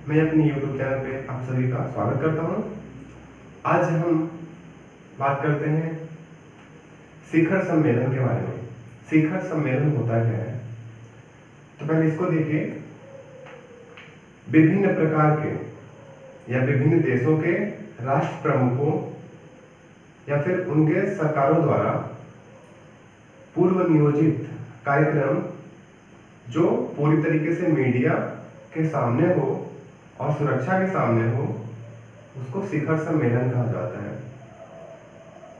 मैं अपने YouTube channel पे आप सभी का स्वागत करता हूँ। आज हम बात करते हैं शिखर सम्मेलन के बारे में। शिखर सम्मेलन होता क्या है? तो पहले इसको देखिए। विभिन्न प्रकार के या विभिन्न देशों के राष्ट्र प्रमुखों या फिर उनके सरकारों द्वारा पूर्व नियोजित कार्यक्रम जो पूरी तरीके से मीडिया के सामने हो और सुरक्षा के सामने हो, उसको शिखर सम्मेलन कहा जाता है।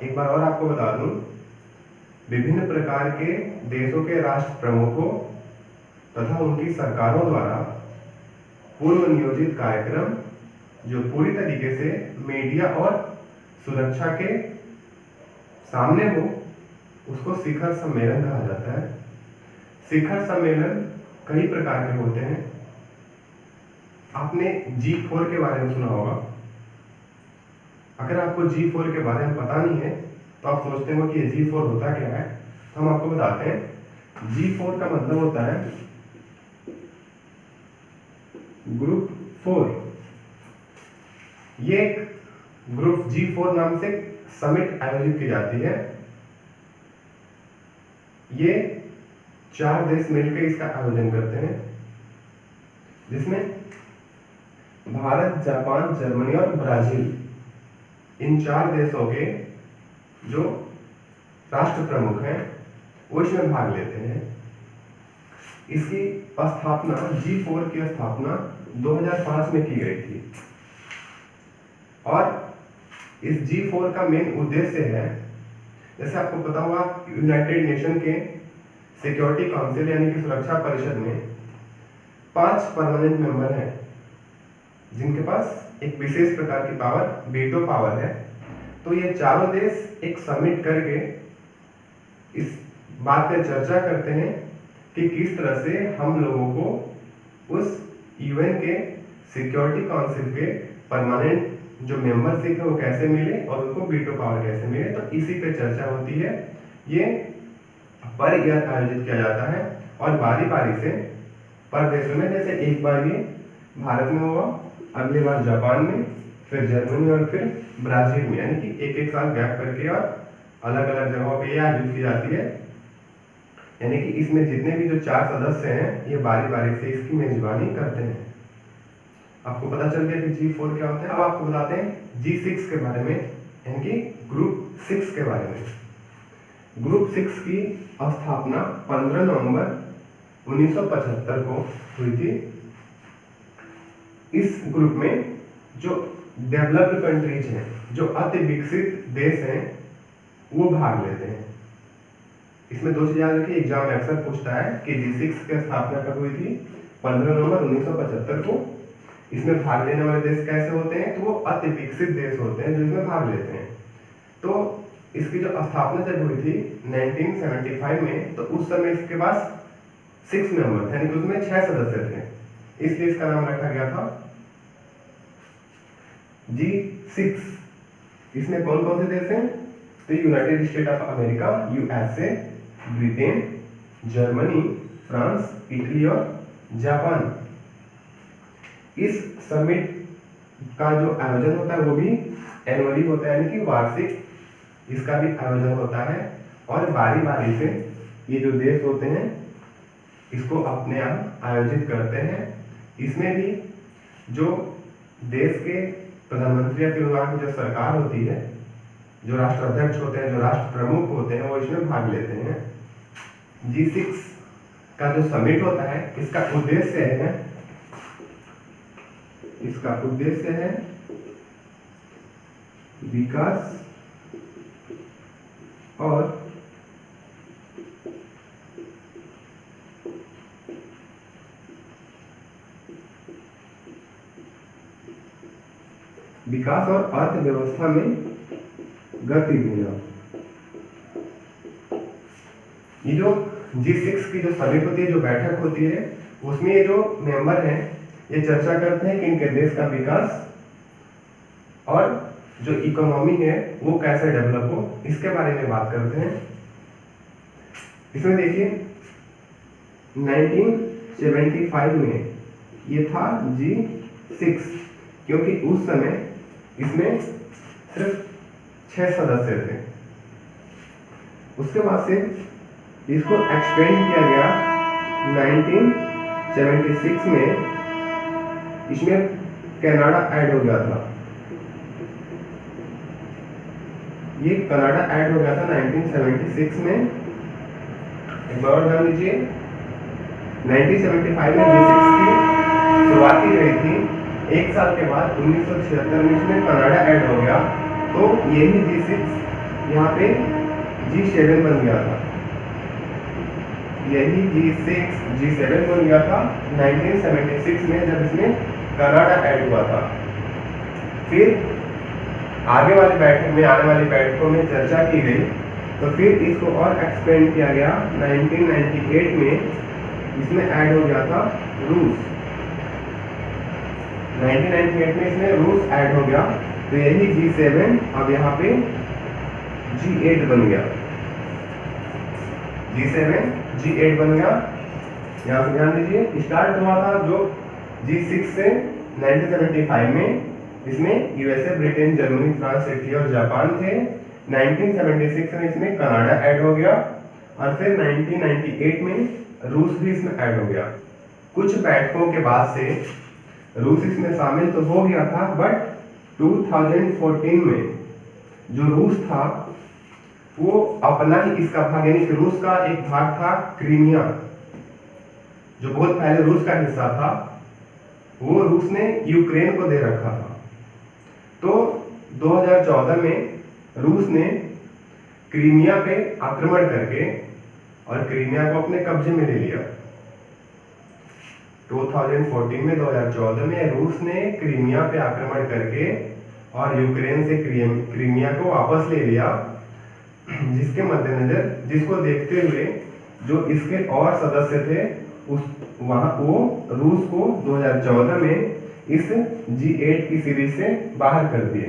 एक बार और आपको बता दूं, विभिन्न प्रकार के देशों के राष्ट्र प्रमुखों तथा उनकी सरकारों द्वारा पूर्व नियोजित कार्यक्रम जो पूरी तरीके से मीडिया और सुरक्षा के सामने हो, उसको शिखर सम्मेलन कहा जाता है। शिखर सम्मेलन कई प्रकार के होते हैं। आपने G4 के बारे में सुना होगा। अगर आपको G4 के बारे में पता नहीं है तो आप सोचते हो कि ये G4 होता क्या है, तो हम आपको बताते हैं। G4 का मतलब होता है ग्रुप 4। ये ग्रुप G4 नाम से समिट आयोजित की जाती है। ये 4 देश मिलकर इसका आयोजन करते हैं, जिसमें भारत, जापान, जर्मनी और ब्राजील, इन 4 देशों के जो राष्ट्र प्रमुख हैं वो इसमें भाग लेते हैं। इसकी स्थापना G4 की स्थापना 2005 में की गई थी और इस G4 का मेन उद्देश्य है, जैसे आपको पता होगा, यूनाइटेड नेशन के सिक्योरिटी काउंसिल यानी कि सुरक्षा परिषद में 5 परमानेंट मेंबर हैं जिनके पास एक विशेष प्रकार की पावर, वीटो पावर है। तो ये चारों देश एक समिट करके इस बात पे चर्चा करते हैं कि किस तरह से हम लोगों को उस यूएन के सिक्योरिटी काउंसिल के परमानेंट जो मेंबरशिप है वो कैसे मिले और उनको वीटो पावर कैसे मिले। तो इसी पे चर्चा होती है। ये पर ईयर आयोजित किया जाता है और बारी बारी से पर देशों में, जैसे एक बार ये भारत में हुआ, अगली बार जापान में, फिर जर्मनी और फिर ब्राजील में, यानी कि एक साल गैप करके और अलग अलग जगहों पे ये आयोजित की जाती है। यानी कि इसमें जितने भी जो 4 सदस्य हैं ये बारी बारी से इसकी मेजबानी करते हैं। आपको पता चल गया कि G4 क्या होता है। अब आपको बताते हैं G6 के बारे में, यानी कि ग्रुप 6 के बारे में। ग्रुप 6 की स्थापना 15 नवंबर 1975 को हुई थी। इस ग्रुप में जो डेवलप्ड कंट्रीज हैं, जो अति विकसित देश हैं, वो भाग लेते हैं। इसमें 2 चीज याद रखिए, एग्जाम में अक्सर पूछता है कि G6 की स्थापना कब हुई थी? 15 नवंबर 1975 को। इसमें भाग लेने वाले देश कैसे होते हैं? तो वो अति विकसित देश होते हैं जो इसमें भाग लेते हैं। तो इसकी जो स्थापना जब हुई थी 1975 में, तो उस समय इसके पास 6 मेंबर थे, यानी कि उसमें 6 सदस्य थे, इसलिए इसका नाम रखा गया था G6। इसमें कौन कौन से देश हैं? तो United state of America, USA, Britain, Germany, France, Italy और जापान। इस समिट का जो आयोजन होता है वो भी एनुअली होता है, यानी कि वार्षिक इसका भी आयोजन होता है और बारी बारी से ये जो देश होते हैं इसको अपने आप आयोजित करते हैं। इसमें भी जो देश के प्रधानमंत्री या फिर वहाँ की जो सरकार होती है, जो राष्ट्राध्यक्ष होते हैं, जो राष्ट्र प्रमुख होते हैं, वो इसमें भाग लेते हैं। G6 का जो समिट होता है, इसका उद्देश्य है विकास और अर्थव्यवस्था में गति देना। ये जो G6 की जो समिट होती है, जो बैठक होती है, उसमें ये जो मेंबर हैं ये चर्चा करते हैं कि इनके देश का विकास और जो इकोनॉमी है वो कैसे डेवलप हो, इसके बारे में बात करते हैं। इसमें देखिए 1975 में ये था G 6, क्योंकि उस समय इसमें सिर्फ 6 सदस्य थे। उसके बाद से इसको एक्सपेंड किया गया 1976 में, इसमें कनाडा ऐड हो गया था। ये कनाडा ऐड हो गया था 1976 में। एक बार और ध्यान दीजिए, 1975 में G6 की शुरुआत की गई थी। एक साल के बाद 1976 में इसमें कनाडा ऐड हो गया, तो यही G6 यहाँ पे G7 बन गया था। यही G6 G7 बन गया था 1976 में, जब इसमें कनाडा ऐड हुआ था। फिर आगे वाली बैठक में, आने वाली बैठकों में चर्चा की गई, तो फिर इसको और एक्सपेंड किया गया 1998 में। इसमें ऐड हो गया था रूस। 1998 में इसमें रूस ऐड हो गया, तो यही G7 अब यहाँ पे G8 बन गया। G7 G8 बन गया। यहाँ पे ध्यान दीजिए, स्टार्ट हुआ था जो G6 से 1975 में। इसमें USA, Britain, Germany, France, Italy और जापान थे। 1976 में इसमें कनाडा ऐड हो गया, और फिर 1998 में रूस भी इसमें ऐड हो गया। कुछ बैठकों के बाद से रूस इसमें शामिल तो हो गया था, बट 2014 में जो रूस था वो अपना ही इसका भाग, यानी कि रूस का एक भाग था क्रीमिया, जो बहुत पहले रूस का हिस्सा था, वो रूस ने यूक्रेन को दे रखा था। तो 2014 में रूस ने क्रीमिया पे आक्रमण करके और क्रीमिया को अपने कब्जे में ले लिया। 2014 में 2014 में रूस ने क्रीमिया पे आक्रमण करके और यूक्रेन से क्रीमिया को वापस ले लिया, जिसके मद्देनजर, जिसको देखते हुए जो इसके और सदस्य थे वो रूस को 2014 में इस G8 की सीरीज से बाहर कर दिए।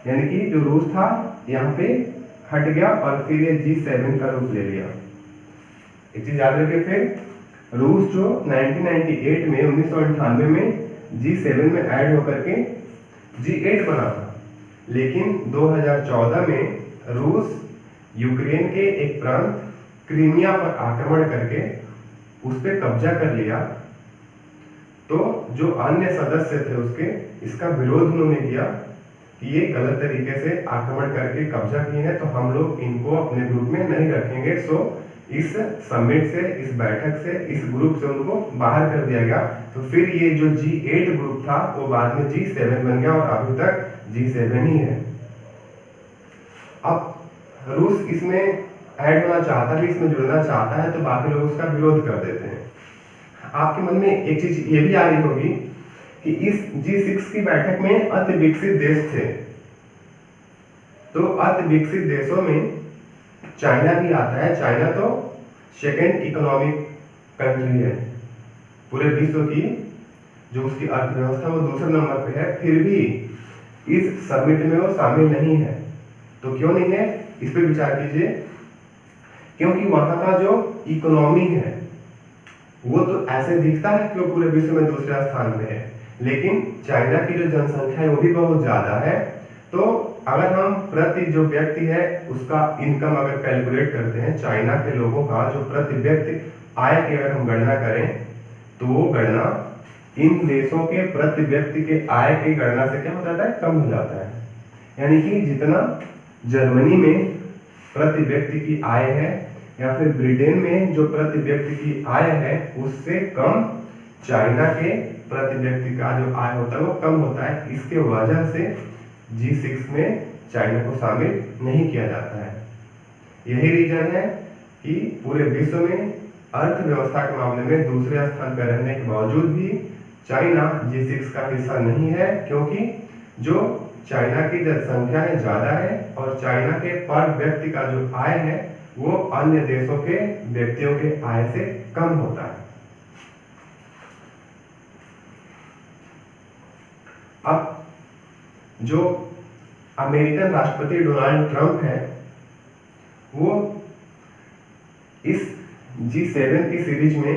यानी कि जो रूस था यहाँ पे हट गया और फिर ये G7 का रूप ले लिया। एक चीज याद रखिए, फिर रूस जो 1998 में G7 में ऐड होकर के G8 बना था, लेकिन 2014 में रूस यूक्रेन के एक प्रांत क्रीमिया पर आक्रमण करके उस पर कब्जा कर लिया। तो जो अन्य सदस्य थे उसके, इसका विरोध उन्होंने किया कि ये गलत तरीके से आक्रमण करके कब्जा किए हैं, तो हम लोग इनको अपने ग्रुप में नहीं रखेंगे। सो इस समिट से, इस बैठक से, इस ग्रुप से उनको बाहर कर दिया गया। तो फिर ये जो G8 ग्रुप था वो बाद में G7 बन गया, और अभी तक G7 ही है। अब रूस इसमें ऐड होना चाहता है, इसमें जुड़ना चाहता है, तो बाकी लोग उसका विरोध कर देते हैं। आपके मन में एक चीज ये भी आ रही होगी कि इस G6 की बैठक में अति विकसित देश थे, तो अति विकसित देशों में चाइना भी आता है। चाइना तो सेकेंड इकोनॉमिक कंट्री है पूरे विश्व की, जो उसकी अर्थव्यवस्था वो दूसरे नंबर पे है, फिर भी इस समिट में वो शामिल नहीं है। तो क्यों नहीं है, इस पे विचार कीजिए। क्योंकि वहां का जो इकोनॉमी है वो तो ऐसे दिखता है कि वो पूरे विश्व में दूसरे स्थान पे है, लेकिन चाइना की जो जनसंख्या है वो भी बहुत ज्यादा है। तो अगर हम प्रति जो व्यक्ति है उसका इनकम अगर कैलकुलेट करते हैं, चाइना के लोगों का जो प्रति व्यक्ति आय की अगर हम गणना करें, तो वो गणना इन देशों के प्रति व्यक्ति के आय की गणना से क्या हो जाता है, कम हो जाता है। यानी कि जितना जर्मनी में प्रति व्यक्ति की आय है, या फिर ब्रिटेन में जो प्रति व्यक्ति की आय है, उससे कम चाइना के प्रति व्यक्ति का जो आय होता है वो कम होता है। इसके वजह से G6 में चाइना को शामिल नहीं किया जाता है। यही रीजन है कि पूरे विश्व में अर्थव्यवस्था के मामले में दूसरे स्थान पर रहने के बावजूद भी चाइना G6 का हिस्सा नहीं है, क्योंकि जो चाइना की जनसंख्या है ज्यादा है, और चाइना के पर व्यक्ति का जो आय है वो अन्य देशों के व्यक्तियों के आय से कम होता है। अब जो अमेरिकन राष्ट्रपति डोनाल्ड ट्रंप है, वो इस G7 की सीरीज में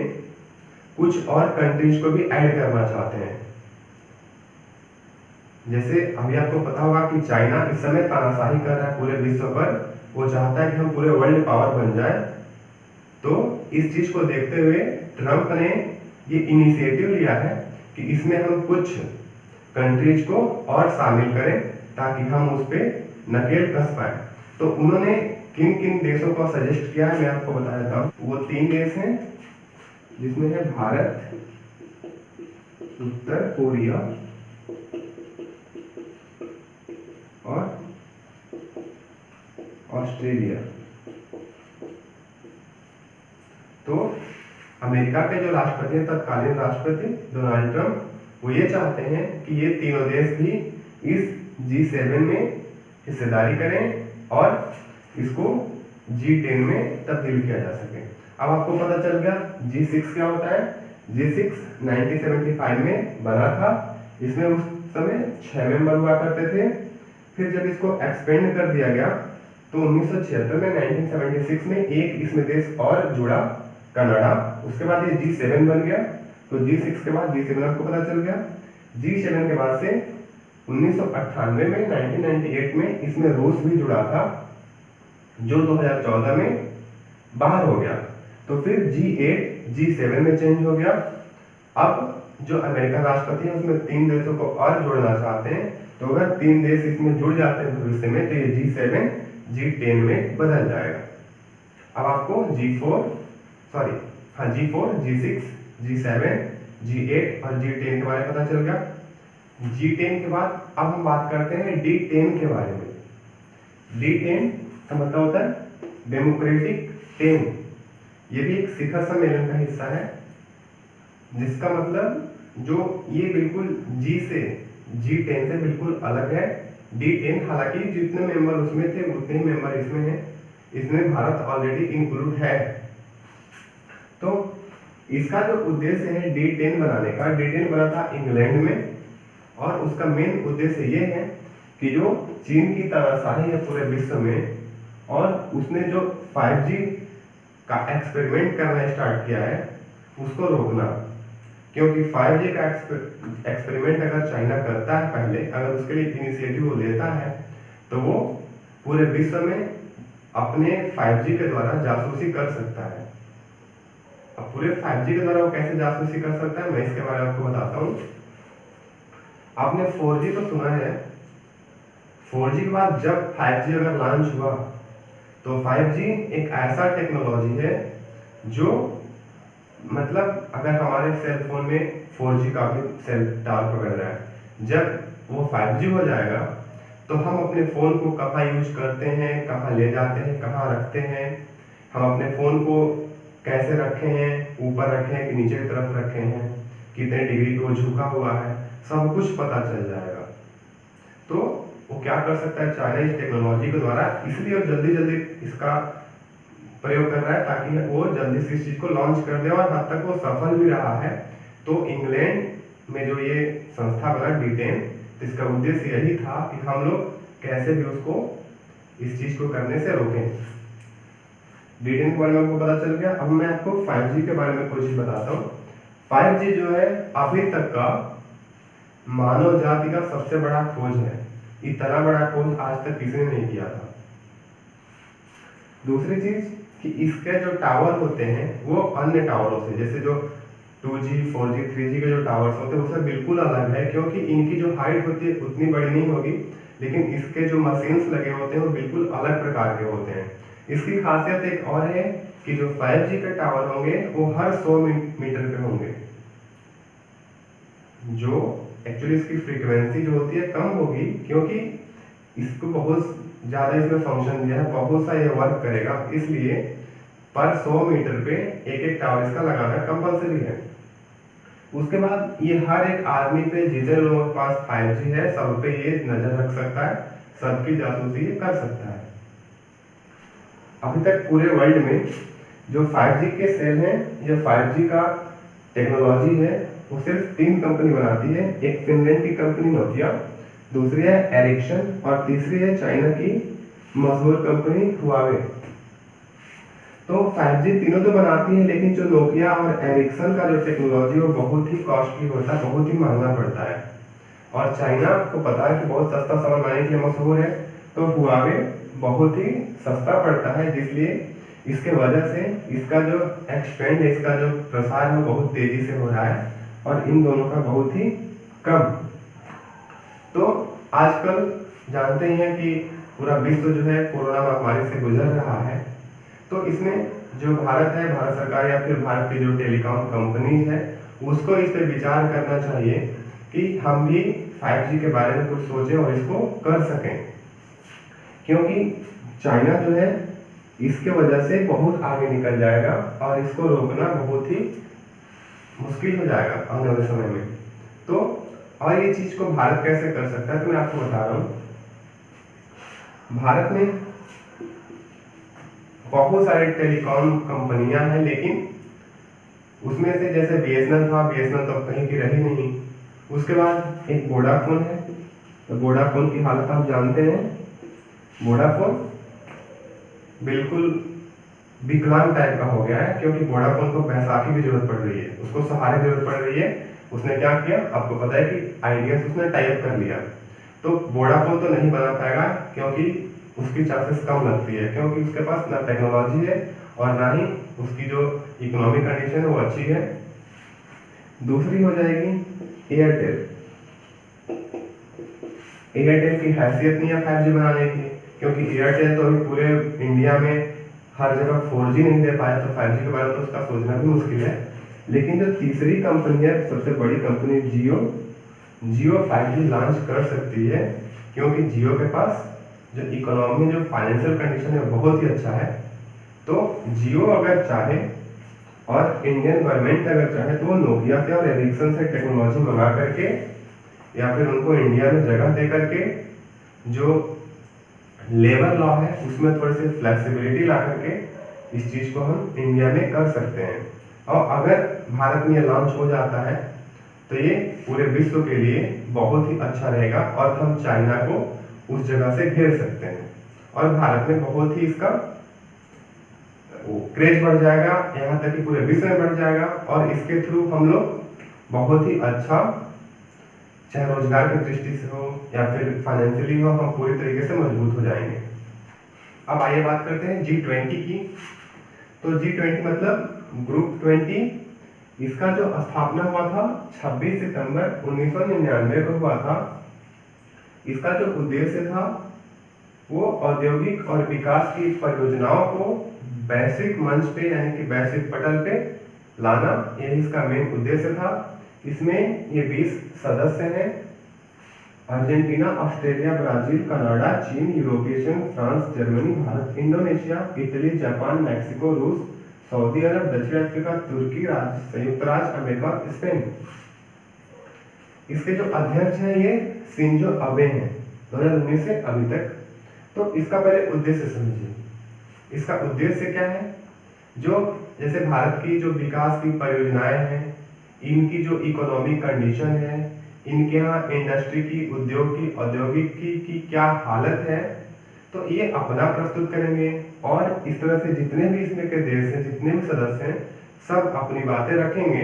कुछ और कंट्रीज को भी ऐड करना चाहते हैं। जैसे अभी आपको पता होगा कि चाइना इस समय तानाशाही कर रहा है पूरे विश्व पर, वो चाहता है कि हम पूरे वर्ल्ड पावर बन जाए। तो इस चीज को देखते हुए ट्रंप ने ये इनिशिएटिव लिया है कि इसमें हम कुछ कंट्रीज को और शामिल करें ताकि हम उस पर नकेल कस पाए। तो उन्होंने किन किन देशों को सजेस्ट किया है मैं आपको बता देता हूँ। वो 3 देश हैं जिसमें है भारत, उत्तर कोरिया और ऑस्ट्रेलिया। तो अमेरिका के जो राष्ट्रपति हैं, तत्कालीन राष्ट्रपति डोनाल्ड ट्रंप, वो ये चाहते हैं कि ये तीनों देश भी इस G7 में हिस्सेदारी करें और इसको G10 में तब्दील किया जा सके। अब आपको पता चल गया G6 क्या होता है। G6 1975 में बना था। इसमें उस समय 6 मेंबर हुआ करते थे। फिर जब इसको एक्सपेंड कर दिया गया तो 1976 में 1976 में एक इसमें देश और जुड़ा, कनाडा। उसके बाद ये G7 बन गया। तो G6 के बाद G7 आपको पता चल गया। G7 के बाद से 1998 में 1998 में इसमें रूस भी जुड़ा था, जो 2014 में बाहर हो गया। तो फिर G8 G7 में चेंज हो गया। अब जो अमेरिकन राष्ट्रपति है उसमें 3 देशों को और जोड़ना चाहते हैं। तो अगर 3 देश इसमें जुड़ जाते हैं भविष्य में तो ये G7 G10 में बदल जाएगा। अब आपको G4 G6 G7 G8 और G10 के बारे में पता चल गया। G10 के बाद अब हम बात करते हैं D10 के बारे में। D10 का मतलब होता है डेमोक्रेटिक 10। ये भी एक शिखर सम्मेलन का हिस्सा है, जिसका मतलब जो ये बिल्कुल G से G10 से बिल्कुल अलग है। D10 हालांकि जितने मेंबर उसमें थे उतने ही मेंबर इसमें हैं। इसमें भारत ऑलरेडी इंक्लूड है। तो इसका जो उद्देश्य है D10 बनाने का, D10 बना था इंग्लैंड में और उसका मेन उद्देश्य ये है कि जो चीन की तानाशाही है पूरे विश्व में और उसने जो 5G का एक्सपेरिमेंट करना स्टार्ट किया है उसको रोकना। क्योंकि 5G का एक्सपेरिमेंट अगर चाइना करता है पहले, अगर उसके लिए इनिशिएटिव वो लेता है तो वो पूरे विश्व में अपने 5G के द्वारा जासूसी कर सकता है। अब पूरे 5G के द्वारा वो कैसे जासूसी कर सकता है मैं इसके बारे में आपको बताता हूँ। आपने 4G तो सुना है। 4G के बाद जब 5G अगर लॉन्च हुआ तो 5G एक ऐसा टेक्नोलॉजी है जो मतलब अगर हमारे सेल फोन में 4G का भी सेल टावर पकड़ रहा है, जब वो 5G हो जाएगा तो हम अपने फ़ोन को कहाँ यूज करते हैं, कहाँ ले जाते हैं, कहाँ रखते हैं, हम अपने फ़ोन को कैसे रखे हैं, ऊपर रखे हैं कि नीचे की तरफ रखे हैं, कितने डिग्री पे वो झुका हुआ है, सब कुछ पता चल जाएगा। तो वो क्या कर सकता है चाइना इस टेक्नोलॉजी के द्वारा, इसलिए वो जल्दी जल्दी इसका प्रयोग कर रहा है ताकि वो जल्दी से इस चीज़ को लॉन्च कर दे और हद तक वो सफल भी रहा है। तो इंग्लैंड में जो ये संस्था बना D10, इसका उद्देश्य यही था कि हम लोग कैसे भी उसको इस चीज़ को करने से रोकें। D10 के बारे में आपको पता चल गया। अब मैं आपको 5G के बारे में कुछ बताता हूँ। 5G जो है अभी तक का मानव जाति का सबसे बड़ा खोज है। इतना बड़ा खोज आज तक किसी ने नहीं किया था। दूसरी चीज कि इसके जो टावर होते हैं वो अन्य टावरों से, जैसे जो 2G 4G 3G के जो टावर्स होते हैं उससे बिल्कुल अलग है, क्योंकि इनकी जो हाइट होती है उतनी बड़ी नहीं होगी, लेकिन इसके जो मशीन्स लगे होते हैं वो बिल्कुल अलग प्रकार के होते हैं। इसकी खासियत एक और है कि जो 5G के टावर होंगे वो हर 100 मीटर पे होंगे, जो एक्चुअली इसकी फ्रीक्वेंसी जो होती है कम होगी, क्योंकि इसको बहुत ज़्यादा इसमें फंक्शन दिया है, बहुत सा ये वर्क करेगा, इसलिए पर 100 मीटर पे एक एक टावर इसका लगाना कंपलसरी है। उसके बाद ये हर एक आदमी पे, जितने लोगों के पास 5G है सब पे ये नजर रख सकता है, सबकी जासूसी ये कर सकता है। अभी तक पूरे वर्ल्ड में जो 5G के सेल हैं या 5G का टेक्नोलॉजी है वो सिर्फ 3 कंपनी बनाती है। एक फिनलैंड की कंपनी नोकिया, दूसरी है एरिक्सन और तीसरी है चाइना की मशहूर कंपनी हुआवे। तो 5G तीनों तो बनाती है, लेकिन जो नोकिया और एरिक्सन का जो टेक्नोलॉजी वो बहुत ही कॉस्टली होता है, बहुत ही महंगा पड़ता है। और चाइना को पता है कि बहुत सस्ता सामान बनाने के लिए मशहूर है, तो हुआवे बहुत ही सस्ता पड़ता है, जिसलिए इसके वजह से इसका जो एक्सपेंड है, इसका जो प्रसार है बहुत तेजी से हो रहा है और इन दोनों का बहुत ही कम। तो आजकल जानते ही हैं कि पूरा विश्व जो है कोरोना महामारी से गुजर रहा है, तो इसमें जो भारत है, भारत सरकार या फिर भारत की जो टेलीकॉम कंपनीज है, उसको इस पर विचार करना चाहिए कि हम भी 5G के बारे में कुछ सोचें और इसको कर सकें, क्योंकि चाइना जो है इसके वजह से बहुत आगे निकल जाएगा और इसको रोकना बहुत ही मुश्किल हो जाएगा आने वाले समय में। तो और ये चीज को भारत कैसे कर सकता है, तो मैं आपको बता रहा हूँ। भारत में बहुत सारे टेलीकॉम कंपनियां हैं, लेकिन उसमें से जैसे BSNL था, BSNL तो कहीं की रही नहीं। उसके बाद एक वोडाफोन है, तो वोडाफोन की हालत आप जानते हैं। वोडाफोन बिल्कुल विकलांग टाइप का हो गया है, क्योंकि वोडाफोन को बैसाखी की जरूरत पड़ रही है, उसको सहारे की जरूरत पड़ रही है। उसने क्या किया, आपको पता है कि आइडिया से उसने टाई अप कर लिया। तो वोडाफोन तो नहीं बना पाएगा, क्योंकि उसकी चांसेस कम लगती है, क्योंकि उसके पास ना टेक्नोलॉजी है और ना ही उसकी जो इकोनॉमिक कंडीशन है वो अच्छी है। दूसरी हो जाएगी एयरटेल। एयरटेल की हैसियत नहीं है 5G बनाने की, क्योंकि एयरटेल तो अभी पूरे इंडिया में हर जगह 4G नहीं दे पाया, तो 5G के बारे में तो उसका सोचना भी मुश्किल है। लेकिन जो तीसरी कंपनी है, सबसे बड़ी कंपनी जियो 5G लॉन्च कर सकती है, क्योंकि जियो के पास जो इकोनॉमी, जो फाइनेंशियल कंडीशन है बहुत ही अच्छा है। तो जियो अगर चाहे और इंडियन गवर्नमेंट अगर चाहे तो वो नोकिया से और एरिक्सन से टेक्नोलॉजी मंगा करके या फिर उनको इंडिया में जगह दे करके जो लेबर लॉ है उसमें थोड़ी सी फ्लेक्सिबिलिटी ला करके इस चीज को हम इंडिया में कर सकते हैं। और अगर भारत में ये लॉन्च हो जाता है तो ये पूरे विश्व के लिए बहुत ही अच्छा रहेगा और हम चाइना को उस जगह से घेर सकते हैं और भारत में बहुत ही इसका क्रेज बढ़ जाएगा, यहाँ तक कि पूरे विश्व में बढ़ जाएगा और इसके थ्रू हम लोग बहुत ही अच्छा, चाहे रोजगार की दृष्टि से हो या फिर फाइनेंशियली हो, हम पूरी तरीके से मजबूत हो जाएंगे। अब आइए बात करते हैं G20 की। तो G20 मतलब ग्रुप 20, इसका जो स्थापना हुआ था 26 सितंबर 1999 को हुआ था। इसका जो उद्देश्य था वो औद्योगिक और विकास की परियोजनाओं को वैश्विक मंच पे यानी कि वैश्विक पटल पे लाना, यही इसका मेन उद्देश्य था। इसमें ये 20 सदस्य हैं, अर्जेंटीना, ऑस्ट्रेलिया, ब्राजील, कनाडा, चीन, यूरोपीय संघ, France, Germany, Bharat, Indonesia, Italy, Japan, Mexico, रूस, सऊदी अरब, दक्षिण अफ्रीका, तुर्की, संयुक्त राज्य अमेरिका, स्पेन। इसके जो अध्यक्ष हैं ये शिंजो अबे हैं 2019 से अभी तक। तो इसका पहले उद्देश्य समझिए। इसका उद्देश्य क्या है, जो जैसे भारत की जो विकास की परियोजनाएं हैं, इनकी जो इकोनॉमिक कंडीशन है, इनके यहाँ इंडस्ट्री की, उद्योग की, औद्योगिकी की क्या हालत है, तो ये अपना प्रस्तुत करेंगे और इस तरह से जितने भी इसमें के देश हैं, जितने भी सदस्य हैं, सब अपनी बातें रखेंगे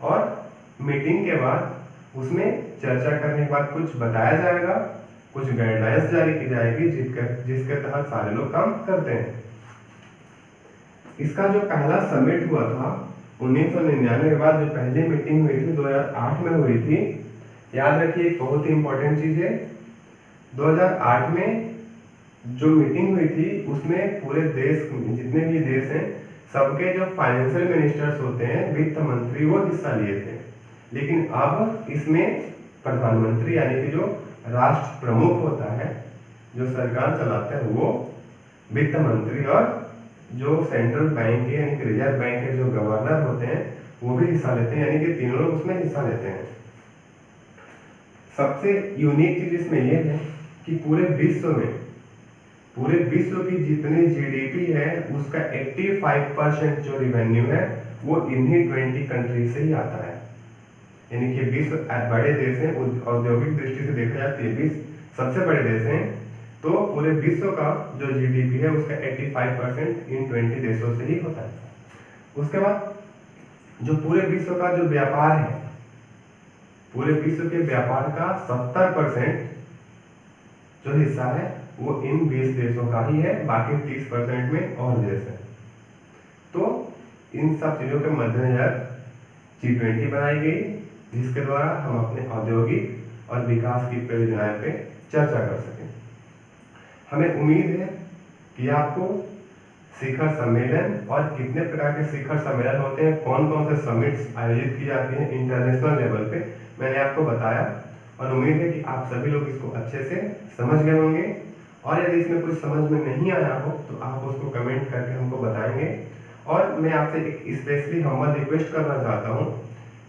और मीटिंग के बाद उसमें चर्चा करने के बाद कुछ बताया जाएगा, कुछ गाइडलाइंस जारी की जाएगी जिसके तहत सारे लोग काम करते हैं। इसका जो पहला समिट हुआ था 1999 के बाद, जो पहली मीटिंग हुई थी 2008 में हुई थी। याद रखिए एक बहुत ही इंपॉर्टेंट चीज है, 2008 में जो मीटिंग हुई थी उसमें पूरे देश, जितने भी देश हैं, सबके जो फाइनेंशियल मिनिस्टर्स होते हैं, वित्त मंत्री, वो हिस्सा लिए थे। लेकिन अब इसमें प्रधानमंत्री यानी कि जो राष्ट्र प्रमुख होता है, जो सरकार चलाते हैं, वो वित्त मंत्री और जो सेंट्रल बैंक के यानी कि रिजर्व बैंक के जो गवर्नर होते हैं वो भी हिस्सा लेते हैं, यानी कि तीनों लोग उसमें हिस्सा लेते हैं। सबसे यूनिक चीज इसमें यह है कि पूरे विश्व की जितनी जीडीपी है उसका 85% जो रिवेन्यू है वो इन्हीं 20 कंट्री से ही आता है। यानी कि विश्व बड़े देश हैं, औद्योगिक दृष्टि से देखा जाए तो 20 सबसे बड़े देश हैं, तो पूरे विश्व का जो जीडीपी है उसका 85% इन 20 देशों से ही होता है। उसके बाद जो पूरे विश्व का जो व्यापार है, पूरे विश्व के व्यापार का 70% जो हिस्सा है वो इन 20 देशों का ही है, बाकी 30% में और देश है। तो इन सब चीजों के मद्देनजर G20 बनाई गई, जिसके द्वारा हम अपने औद्योगिक और विकास की परियोजनाओं पे चर्चा कर सकें। हमें उम्मीद है कि आपको शिखर सम्मेलन और कितने प्रकार के शिखर सम्मेलन होते हैं, कौन कौन से समिट्स आयोजित की जाती हैं इंटरनेशनल लेवल पे, मैंने आपको बताया। और उम्मीद है कि आप सभी लोग इसको अच्छे से समझ गए होंगे। और यदि इसमें कुछ समझ में नहीं आया हो तो आप उसको कमेंट करके हमको बताएंगे। और मैं आपसे एक स्पेशली हम्बल रिक्वेस्ट करना चाहता हूँ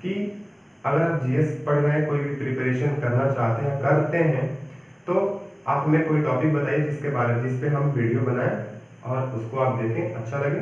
कि अगर आप जीएस पढ़ रहे हैं, कोई भी प्रिपरेशन करना चाहते हैं, करते हैं, तो आप हमें कोई टॉपिक बताइए जिस पे हम वीडियो बनाएं और उसको आप देखें, अच्छा लगे